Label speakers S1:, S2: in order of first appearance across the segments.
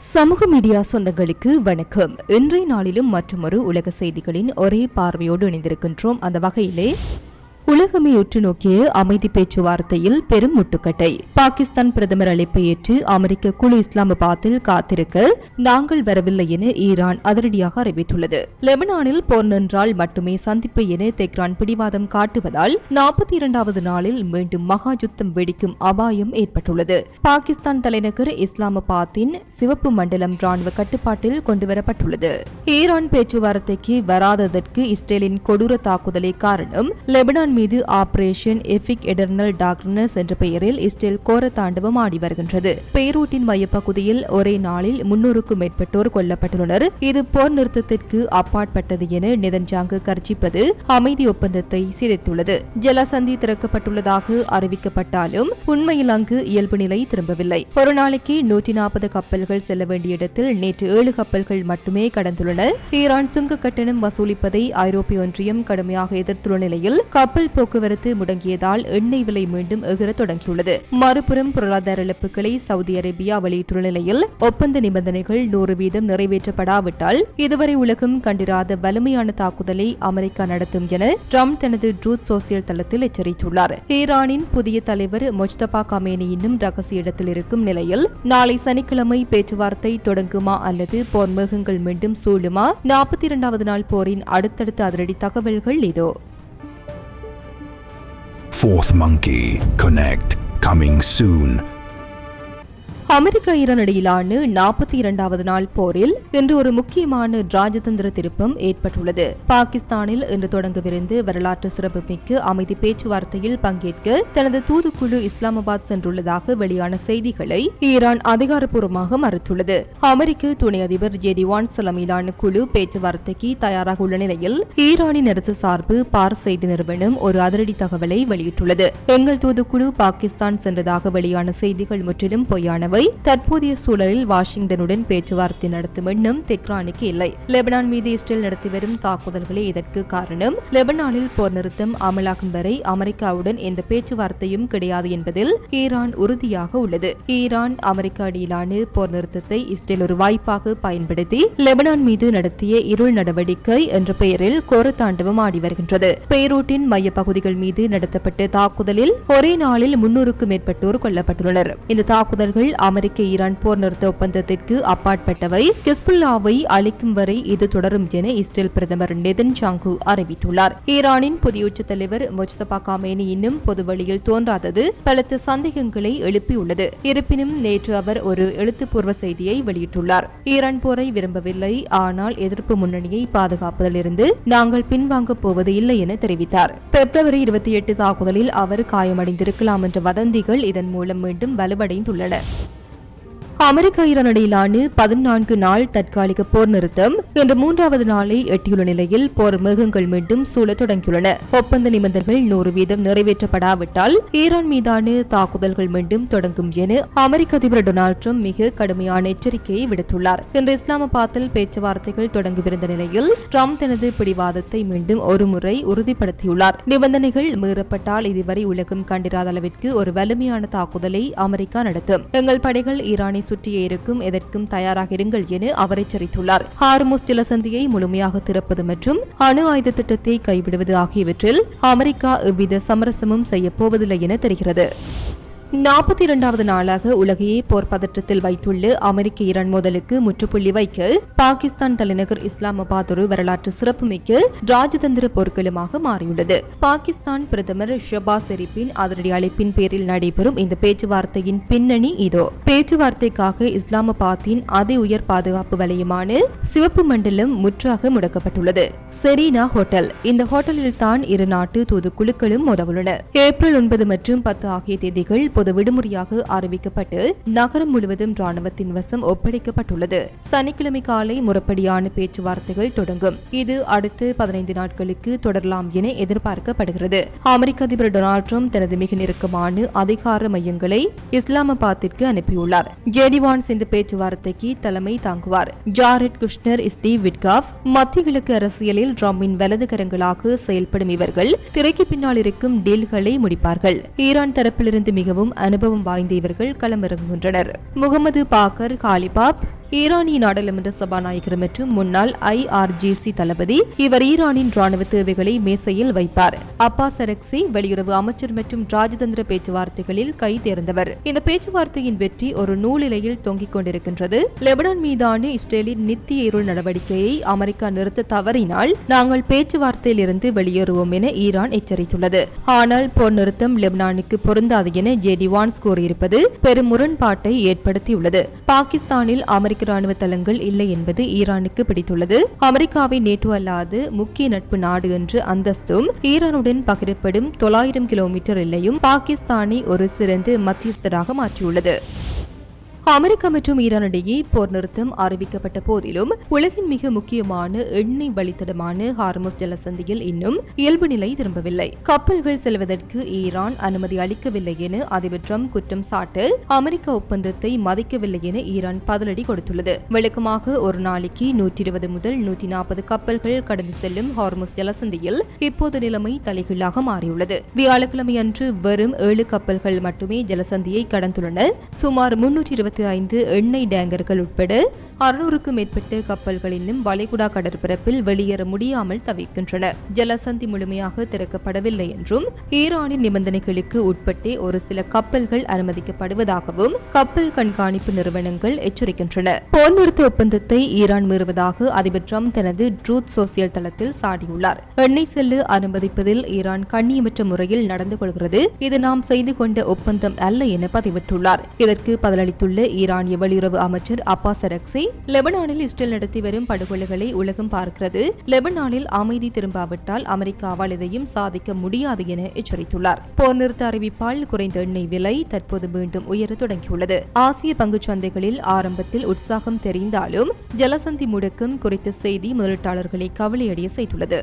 S1: சமூக மீடியா சொந்தங்களுக்கு வணக்கம். இன்றைய நாளிலும் மற்றொரு உலக செய்திகளின் ஒரே பார்வையோடு இணைந்திருக்கின்றோம். அந்த வகையிலே உலகமே உற்று நோக்கிய அமைதி பேச்சுவார்த்தையில் பெரும் முட்டுக்கட்டை. பாகிஸ்தான் பிரதமர் அழைப்பை ஏற்று அமெரிக்க குழு இஸ்லாமாபாத்தில் காத்திருக்க நாங்கள் வரவில்லை என ஈரான் அதிரடியாக அறிவித்துள்ளது. லெபனானில் போர் நின்றால் மட்டுமே சந்திப்பு என தெஹ்ரான் பிடிவாதம் காட்டுவதால் 42வது நாளில் மீண்டும் மகா யுத்தம் வெடிக்கும் அபாயம் ஏற்பட்டுள்ளது. பாகிஸ்தான் தலைநகர் இஸ்லாமாபாத்தின் சிவப்பு மண்டலம் ராணுவ கட்டுப்பாட்டில் கொண்டுவரப்பட்டுள்ளது. ஈரான் பேச்சுவார்த்தைக்கு வராததற்கு இஸ்ரேலின் கொடூர தாக்குதலே காரணம். லெபனான் மீது ஆபரேஷன் எஃபிக் எடர்னல் டார்க்னஸ் என்ற பெயரில் இஸ்ரேல் கோர தாண்டவம் ஆடி வருகின்றது. பெய்ரூட்டின் மையப்பகுதியில் ஒரே நாளில் 300க்கும் மேற்பட்டோர் கொல்லப்பட்டுள்ளனர். இது போர் நிறுத்தத்திற்கு அப்பாற்பட்டது என நெதன்யாகு கர்ச்சிப்பது அமைதி ஒப்பந்தத்தை சிதைத்துள்ளது. ஜலசந்தி திறக்கப்பட்டுள்ளதாக அறிவிக்கப்பட்டாலும் உண்மையில் அங்கு இயல்பு நிலை திரும்பவில்லை. ஒரு நாளைக்கு 140 கப்பல்கள் செல்ல வேண்டிய இடத்தில் நேற்று 7 கப்பல்கள் மட்டுமே கடந்துள்ளன. ஈரான் சுங்க கட்டணம் வசூலிப்பதை ஐரோப்பிய ஒன்றியம் கடுமையாக எதிர்த்துள்ள நிலையில் கப்பல் போக்குவரத்து முடங்கியதால் எண்ணெய் விலை மீண்டும் எகிர தொடங்கியுள்ளது. மறுபுறம் பொருளாதார இழப்புகளை சவுதி அரேபியா வெளியிட்டுள்ள நிலையில் ஒப்பந்த நிபந்தனைகள் 100% நிறைவேற்றப்படாவிட்டால் இதுவரை உலகம் கண்டிராத வலிமையான தாக்குதலை அமெரிக்கா நடத்தும் என ட்ரம்ப் தனது ட்ரூத் சோசியல் தளத்தில் எச்சரித்துள்ளார். ஈரானின் புதிய தலைவர் மொஜ்தபா கமேனி இன்னும் ரகசிய இடத்தில் இருக்கும் நிலையில் நாளை சனிக்கிழமை பேச்சுவார்த்தை தொடங்குமா அல்லது போர் மேகங்கள் மீண்டும் சூழுமா? 42வது நாள் போரின் அடுத்தடுத்த அதிரடி தகவல்கள் இதோ.
S2: Fourth Monkey Connect coming soon.
S1: America Iran இடையிலான 42வது நாள் போரில் இன்று ஒரு முக்கியமான ராஜதந்திர திருப்பம் ஏற்பட்டுள்ளது. பாகிஸ்தானில் இன்று தொடங்கவிருந்து வரலாற்று சிறப்புமிக்க அமைதி பேச்சுவார்த்தையில் பங்கேற்க தனது தூதுக்குழு இஸ்லாமாபாத் சென்றுள்ளதாக வெளியான செய்திகளை ஈரான் அதிகாரப்பூர்வமாக மறுத்துள்ளது. அமெரிக்க துணை அதிபர் ஜெடி வான்ஸ் தலைமையிலான குழு பேச்சுவார்த்தைக்கு தயாராக உள்ள நிலையில் ஈரானின் அரசு சார்பு பார் செய்தி நிறுவனம் ஒரு அதிரடி தகவலை வெளியிட்டுள்ளது. எங்கள் தூதுக்குழு பாகிஸ்தான் சென்றதாக வெளியான செய்திகள் முற்றிலும் பொய்யானவை. தற்போதைய சூழலில் வாஷிங்டனுடன் பேச்சுவார்த்தை நடத்தும் எண்ணம் தெஹ்ரானுக்கு இல்லை. லெபனான் மீது இஸ்ரேல் நடத்தி வரும் தாக்குதல்களே இதற்கு காரணம். லெபனானில் போர் நிறுத்தம் அமலாகும் வரை அமெரிக்காவுடன் எந்த பேச்சுவார்த்தையும் கிடையாது என்பதில் ஈரான் உறுதியாக உள்ளது. ஈரான் அமெரிக்கா இடையிலான போர் நிறுத்தத்தை இஸ்ரேல் ஒரு வாய்ப்பாக பயன்படுத்தி லெபனான் மீது நடத்திய இருள் நடவடிக்கை என்ற பெயரில் கோர தாண்டவம் ஆடி வருகின்றது. பெய்ரூட்டின் மையப்பகுதிகள் மீது நடத்தப்பட்ட தாக்குதலில் ஒரே நாளில் 300க்கும் மேற்பட்டோர் கொல்லப்பட்டுள்ளனர். இந்த தாக்குதல்கள் அமெரிக்க ஈரான் போர் நிறுத்த ஒப்பந்தத்திற்கு அப்பாற்பட்டவை. ஹிஸ்புல்லாவை அழிக்கும் வரை இது தொடரும் என இஸ்ரேல் பிரதமர் நெதன்யாகு அறிவித்துள்ளார். ஈரானின் புதிய உச்ச தலைவர் மொஜ்தபா கமேனி இன்னும் பொதுவெளியில் தோன்றாதது பலத்த சந்தேகங்களை எழுப்பியுள்ளது. இருப்பினும் நேற்று அவர் ஒரு எழுத்துப்பூர்வ செய்தியை வெளியிட்டுள்ளார். ஈரான் போரை விரும்பவில்லை, ஆனால் எதிர்ப்பு முன்னணியை பாதுகாப்பதிலிருந்து நாங்கள் பின்வாங்கப் போவது இல்லை என தெரிவித்தார். பிப்ரவரி 28 தாக்குதலில் அவர் காயமடைந்திருக்கலாம் என்ற வதந்திகள் இதன் மூலம் மீண்டும் வலுவடைந்துள்ளன. அமெரிக்கா ஈரான் இடையிலான 14 நாள் தற்காலிக போர் நிறுத்தம் இன்று 3வது நாளை எட்டியுள்ள நிலையில் போர் மேகங்கள் மீண்டும் சூழ தொடங்கியுள்ளன. ஒப்பந்த நிபந்தனைகள் 100% நிறைவேற்றப்படாவிட்டால் ஈரான் மீதான தாக்குதல்கள் மீண்டும் தொடங்கும் என அமெரிக்க அதிபர் டொனால்ட் ட்ரம்ப் மிக கடுமையான எச்சரிக்கையை விடுத்துள்ளார். இன்று இஸ்லாமாபாத்தில் பேச்சுவார்த்தைகள் தொடங்கியிருந்த நிலையில் ட்ரம்ப் தனது பிடிவாதத்தை மீண்டும் ஒருமுறை உறுதிப்படுத்தியுள்ளார். நிபந்தனைகள் மீறப்பட்டால் இதுவரை உலகம் கண்டிராத அளவிற்கு ஒரு வலிமையான தாக்குதலை அமெரிக்கா நடத்தும். எங்கள் படைகள் ஈரானை சுற்றியே இருக்கும், எதற்கும் தயாராக இருங்கள் என அவர் எச்சரித்துள்ளார். ஹார்முஸ் ஜலசந்தியை முழுமையாக திறப்பது மற்றும் அணு ஆயுத திட்டத்தை கைவிடுவது ஆகியவற்றில் அமெரிக்கா எவ்வித சமரசமும் செய்யப்போவதில்லை என தெரிகிறது. 42வது நாளாக உலகையே போர் பதற்றத்தில் வைத்துள்ள அமெரிக்க ஈரான் மோதலுக்கு முற்றுப்புள்ளி வைக்க பாகிஸ்தான் தலைநகர் இஸ்லாமாபாத் ஒரு வரலாற்று சிறப்புமிக்க ராஜதந்திர போர்க்களமாக மாறியுள்ளது. பாகிஸ்தான் பிரதமர் ஷபாஸ் ஷெரீப்பின் அதிரடி அழைப்பின் பேரில் நடைபெறும் இந்த பேச்சுவார்த்தையின் பின்னணி இதோ. பேச்சுவார்த்தைக்காக இஸ்லாமாபாத்தின் அதி உயர் பாதுகாப்பு வலயமான சிவப்பு மண்டலம் முற்றாக முடக்கப்பட்டுள்ளது. Serena hotel. இந்த ஹோட்டலில் தான் இரு நாட்டு தூதுக்குழுக்களும் மோதவுள்ளன. ஏப்ரல் 9 மற்றும் 10 ஆகிய தேதிகள் பொது விடுமுறையாக அறிவிக்கப்பட்டு நகரம் முழுவதும் ராணுவத்தின் வசம் ஒப்படைக்கப்பட்டுள்ளது. சனிக்கிழமை காலை முறைப்படியான பேச்சுவார்த்தைகள் தொடங்கும். இது அடுத்து 15 நாட்களுக்கு தொடரலாம் என எதிர்பார்க்கப்படுகிறது. அமெரிக்க அதிபர் டொனால்ட் ட்ரம்ப் தனது மிக நெருக்கமான அதிகார மையங்களை இஸ்லாமாபாத்திற்கு அனுப்பியுள்ளார். ஜெடி வான்ஸ் இந்த பேச்சுவார்த்தைக்கு தலைமை தாங்குவார். ஜாரெட் குஷ்னர், ஸ்டீவ் விட்காஃப் மத்திய கிழக்கு அரசியலில் ட்ரம்பின் வலது கரங்களாக செயல்படும் இவர்கள் திரைக்கு பின்னால் இருக்கும் டீல்களை முடிப்பார்கள். ஈரான் தரப்பிலிருந்து மிகவும் அனுபவம் வாய்ந்த இவர்கள் களமிறங்குகின்றனர். முகமது பாக்கர் காலிபாப், ஈரானிய நாடாளுமன்ற சபாநாயகர் மற்றும் முன்னாள் IRGC தளபதி. இவர் ஈரானின் ராணுவ தேவைகளை மேசையில் வைப்பார். அப்பாஸ் அரக்சி வெளியுறவு அமைச்சர் மற்றும் ராஜதந்திர பேச்சுவார்த்தைகளில் கை தேர்ந்தவர். இந்த பேச்சுவார்த்தையின் வெற்றி ஒரு நூலிலையில் தொங்கிக் கொண்டிருக்கின்றது. லெபனான் மீதான இஸ்ரேலின் நித்திய இருள் நடவடிக்கையை அமெரிக்கா நிறுத்த தவறினால் நாங்கள் பேச்சுவார்த்தையில் இருந்து வெளியேறுவோம் என ஈரான் எச்சரித்துள்ளது. ஆனால் போர் நிறுத்தம் லெபனானுக்கு பொருந்தாது என JD Vance கூறியிருப்பது பெரும் முரண்பாட்டை ஏற்படுத்தியுள்ளது. பாகிஸ்தானில் அமெரிக்க ராணுவ தளங்கள் இல்லை என்பது ஈரானுக்கு பிடித்துள்ளது. அமெரிக்காவை நேட்டோ அல்லாது முக்கிய நட்பு நாடு என்று அந்தஸ்தும் ஈரானுடன் பகிரப்படும் 900 கிலோமீட்டர் எல்லையும் பாகிஸ்தானை ஒரு சிறந்த மத்தியஸ்தராக மாற்றியுள்ளது. அமெரிக்கா மற்றும் ஈரான் இடையே போர் நிறுத்தம் அறிவிக்கப்பட்ட போதிலும் உலகின் மிக முக்கியமான எண்ணெய் வழித்தடமான ஹார்முஸ் ஜலசந்தியில் இன்னும் இயல்பு நிலை திரும்பவில்லை. கப்பல்கள் செல்வதற்கு ஈரான் அனுமதி அளிக்கவில்லை என அதிபர் ட்ரம்ப் குற்றம் சாட்ட அமெரிக்க ஒப்பந்தத்தை மதிக்கவில்லை என ஈரான் பதிலடி கொடுத்துள்ளது. வழக்கமாக ஒரு நாளைக்கு 120 முதல் 140 கப்பல்கள் கடந்து செல்லும் ஹார்முஸ் ஜலசந்தியில் இப்போது நிலைமை தலைகீழாக மாறியுள்ளது. வியாழக்கிழமை அன்று வெறும் 7 கப்பல்கள் மட்டுமே ஜலசந்தியை கடந்துள்ளன. சுமார் 325 எண்ணெய் டேங்கர்கள் உட்பட 600க்கும் மேற்பட்ட கப்பல்கள் இன்னும் வளைகுடா கடற்பரப்பில் வெளியேற முடியாமல் தவிக்கின்றன. ஜலசந்தி முழுமையாக திறக்கப்படவில்லை என்றும் ஈரானின் நிபந்தனைகளுக்கு உட்பட்டே ஒரு சில கப்பல்கள் அனுமதிக்கப்படுவதாகவும் கப்பல் கண்காணிப்பு நிறுவனங்கள் எச்சரிக்கின்றன. போர் நிறுத்த ஒப்பந்தத்தை ஈரான் மீறுவதாக அதிபர் ட்ரம்ப் தனது ட்ரூத் சோசியல் தளத்தில் சாடியுள்ளார். எண்ணெய் செல்ல அனுமதிப்பதில் ஈரான் கண்ணியமற்ற முறையில் நடந்து கொள்கிறது. இது நாம் செய்து கொண்ட ஒப்பந்தம் அல்ல என பதிவிட்டுள்ளார். இதற்கு பதிலளித்துள்ள ஈரானிய வெளியுறவு அமைச்சர் அப்பாஸ் அரக்சி, லெபனானில் இஸ்ரேல் நடத்தி வரும் படுகொலைகளை உலகம் பார்க்கிறது. லெபனானில் அமைதி திரும்பாவிட்டால் அமெரிக்காவால் எதையும் சாதிக்க முடியாது என எச்சரித்துள்ளார். போர் நிறுத்த அறிவிப்பால் குறைந்த எண்ணெய் விலை தற்போது மீண்டும் உயர தொடங்கியுள்ளது. ஆசிய பங்குச் சந்தைகளில் ஆரம்பத்தில் உற்சாகம் தெரிந்தாலும் ஜலசந்தி முடக்கம் குறித்த செய்தி முதலீட்டாளர்களை கவலையடைய செய்துள்ளது.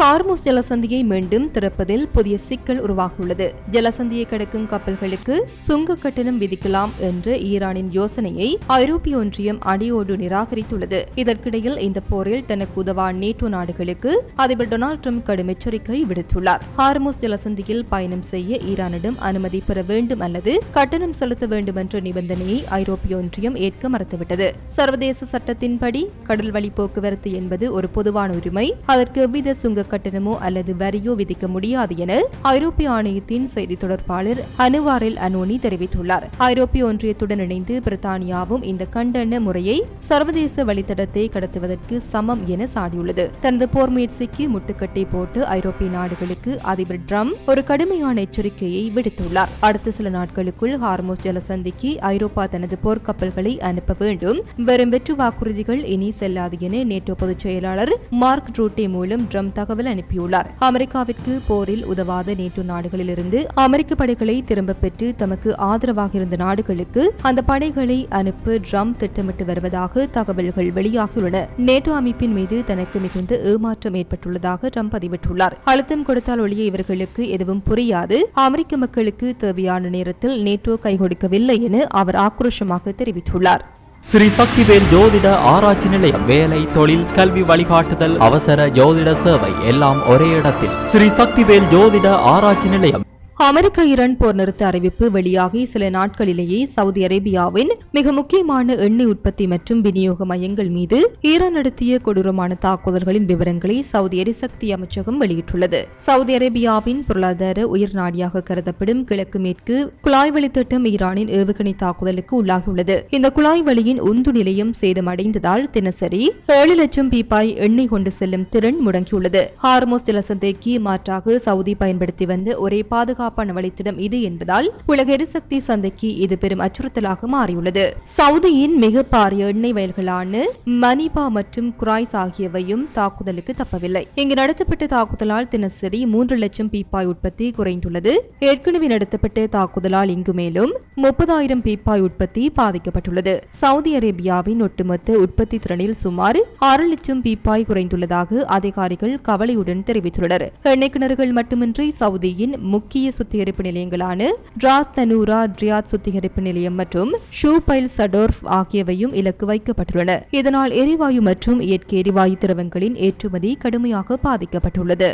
S1: ஹார்முஸ் ஜலசந்தியை மீண்டும் திறப்பதில் புதிய சிக்கல் உருவாகியுள்ளது. ஜலசந்தியை கடக்கும் கப்பல்களுக்கு சுங்க கட்டணம் விதிக்கலாம் என்ற ஈரானின் யோசனையை ஐரோப்பிய ஒன்றியம் அடியோடு நிராகரித்துள்ளது. இதற்கிடையில் இந்த போரில் தனக்கு உதவா நேட்டோ நாடுகளுக்கு அதிபர் டொனால்ட் ட்ரம்ப் கடும் எச்சரிக்கை விடுத்துள்ளார். ஹார்முஸ் ஜலசந்தியில் பயணம் செய்ய ஈரானிடம் அனுமதி பெற வேண்டும் அல்லது கட்டணம் செலுத்த வேண்டும் என்ற நிபந்தனையை ஐரோப்பிய ஒன்றியம் ஏற்க மறுத்துவிட்டது. சர்வதேச சட்டத்தின்படி கடல் வழி போக்குவரத்து என்பது ஒரு பொதுவான உரிமை. அதற்கு எவ்வித சுங்க கட்டணமோ அல்லது வரியோ விதிக்க முடியாது என ஐரோப்பிய ஆணையத்தின் செய்தி தொடர்பாளர் அனுவாரில் அனோனி தெரிவித்துள்ளார். ஐரோப்பிய ஒன்றியத்துடன் இணைந்து பிரித்தானியாவும் இந்த கண்டன முறையை சர்வதேச வழித்தடத்தை கடத்துவதற்கு சமம் என சாடியுள்ளது. தனது போர் முயற்சிக்கு முட்டுக்கட்டை போட்டு ஐரோப்பிய நாடுகளுக்கு அதிபர் ட்ரம்ப் ஒரு கடுமையான எச்சரிக்கையை விடுத்துள்ளார். அடுத்த சில நாட்களுக்குள் ஹார்முஸ் ஜலசந்திக்கு ஐரோப்பா தனது போர்க்கப்பல்களை அனுப்ப வேண்டும். வெறும் வெற்று வாக்குறுதிகள் இனி செல்லாது என நேட்டோ பொதுச் செயலாளர் மார்க் ரூட்டே மூலம் ட்ரம்ப் தகவல் அனுப்பியுள்ளார். அமெரிக்காவிற்கு போரில் உதவாத நேட்டோ நாடுகளிலிருந்து அமெரிக்க படைகளை திரும்ப பெற்று தமக்கு ஆதரவாக இருந்த நாடுகளுக்கு அந்த படைகளை அனுப்ப ட்ரம்ப் திட்டமிட்டு வருவதாக தகவல்கள் வெளியாகியுள்ளன. நேட்டோ அமைப்பின் மீது தனக்கு மிகுந்த ஏமாற்றம் ஏற்பட்டுள்ளதாக ட்ரம்ப் பதிவிட்டுள்ளார். அழுத்தம் கொடுத்தால் ஒழிய இவர்களுக்கு எதுவும் புரியாது. அமெரிக்க மக்களுக்கு தேவையான நேரத்தில் நேட்டோ கை கொடுக்கவில்லை என அவர் ஆக்ரோஷமாக தெரிவித்துள்ளார்.
S3: ஸ்ரீ சக்திவேல் ஜோதிட ஆராய்ச்சி நிலையம். வேலை, தொழில், கல்வி வழிகாட்டுதல், அவசர ஜோதிட சேவை எல்லாம் ஒரே இடத்தில். ஸ்ரீ சக்திவேல் ஜோதிட ஆராய்ச்சி நிலையம்.
S1: அமெரிக்க ஈரான் போர் நிறுத்த அறிவிப்பு வெளியாகி சில நாட்களிலேயே சவுதி அரேபியாவின் மிக முக்கியமான எண்ணெய் உற்பத்தி மற்றும் விநியோக மையங்கள் மீது ஈரான் நடத்திய கொடூரமான தாக்குதல்களின் விவரங்களை சவுதி எரிசக்தி அமைச்சகம் வெளியிட்டுள்ளது. சவுதி அரேபியாவின் பொருளாதார உயர் நாடியாக கருதப்படும் கிழக்கு மேற்கு குழாய் வழி திட்டம் ஈரானின் ஏவுகணை தாக்குதலுக்கு உள்ளாகியுள்ளது. இந்த குழாய் வழியின் உந்து நிலையம் சேதமடைந்ததால் தினசரி 7 லட்சம் பீப்பாய் எண்ணெய் கொண்டு செல்லும் திறன் முடங்கியுள்ளது. ஹார்முஸ் ஜலசந்திக்கு மாற்றாக சவுதி பயன்படுத்தி வந்த ஒரே பாதுகாப்பு வழித்திடம் இது என்பதால் உலக எரிசக்தி சந்தைக்கு இது பெரும் அச்சுறுத்தலாக மாறியுள்ளது. சவுதியின் மிக பாரிய எண்ணெய் வயல்களான மணிபா மற்றும் குராய்ஸ் ஆகியவையும் தாக்குதலுக்கு தப்பவில்லை. இங்கு நடத்தப்பட்ட தாக்குதலால் தினசரி 3 லட்சம் பீப்பாய் உற்பத்தி குறைந்துள்ளது. ஏற்கனவே நடத்தப்பட்ட தாக்குதலால் இங்கு மேலும் 30,000 பீப்பாய் உற்பத்தி பாதிக்கப்பட்டுள்ளது. சவுதி அரேபியாவின் ஒட்டுமொத்த உற்பத்தி திறனில் சுமார் 6 லட்சம் பீப்பாய் குறைந்துள்ளதாக அதிகாரிகள் கவலையுடன் தெரிவித்துள்ளனர். எண்ணெய் கிணறுகள் மட்டுமின்றி சவுதியின் முக்கிய சுத்திகரிப்பு நிலையங்களான டிராஸ் தனூரா, ரியாத் சுத்திகரிப்பு நிலையம் மற்றும் ஷூபைல் சடோர்ஃப் ஆகியவையும் இலக்கு வைக்கப்பட்டுள்ளன. இதனால் எரிவாயு மற்றும் இயற்கை எரிவாயு திரவங்களின் ஏற்றுமதி கடுமையாக பாதிக்கப்பட்டுள்ளது.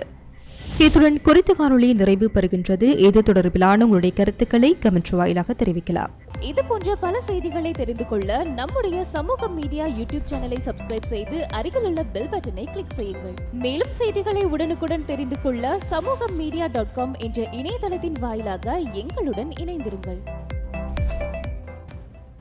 S1: இத்துடன் குறித்த காணொளி நிறைவு பெறுகின்றது. இது தொடர்பிலான உங்களுடைய கருத்துக்களை கமெண்ட் வாயிலாக தெரிவிக்கலாம்.
S4: இது போன்ற பல செய்திகளை தெரிந்து கொள்ள நம்முடைய சமூக மீடியா யூடியூப் சேனலை சப்ஸ்கிரைப் செய்து அருகிலுள்ள பெல் பட்டனை கிளிக் செய்யுங்கள். மேலும் செய்திகளை உடனுக்குடன் தெரிந்து கொள்ள சமூகமீடியா.com என்ற இணையதளத்தின் வாயிலாக எங்களுடன் இணைந்திருங்கள்.